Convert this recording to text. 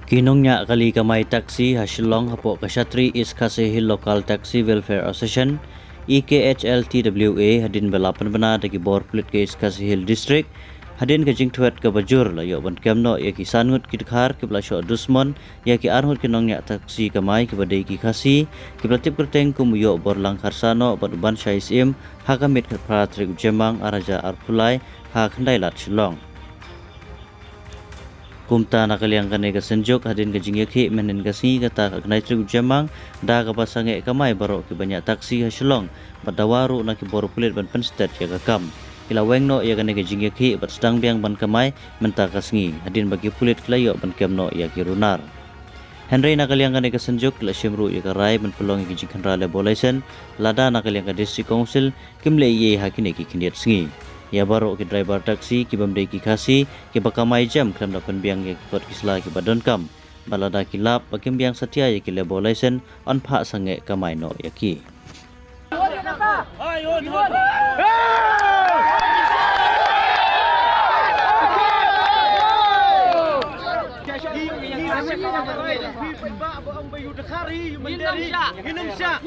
Kinongnya kali kamay taxi hasilong hapo kasatri is Kasihil Local Taxi Welfare Association EKHLTWA hadin belapan bena dagi bor pulit ke Kasihil District hadin ke jingtuat ke bajur layo ban kemno ya ki sangut ki dekhar ke belasyo dusmon ya ki arhut kinongnya taxi kamay ke badai ki kasi ke belatip kerteng kumuyo bor langkar sano ban syaisim hakamit ke pratrik jemang araja arpulai ha khandai lat shilong kumta nakaliang kane ka senjok hadin ka jingyaki menen kasi kata knai tri jamang da ka pasange kamai baro ki banyak taksi hasilong badawaru na ki bor pulit ban penstet ya kam kila wengno ya kane ka jingyaki bat sedang biang ban kamai menta kasngi hadin bagi pulit klayo ban kemno ya ki runar Henry nakaliang kane ka senjok kila shimru ya ka rai ban pelong ki jingkan rale bolesen lada nakaliang ka district council kimle ye hakine ki kindiat sngi ya baru ke driver taksi ki bamdai ki kasi ki bakamai jam klam dapan biang ya kot kisla ki badon kam balada kilap bakim biang setia ya ki lebo lesen on pha sange kamai no ya ki Hinam Syah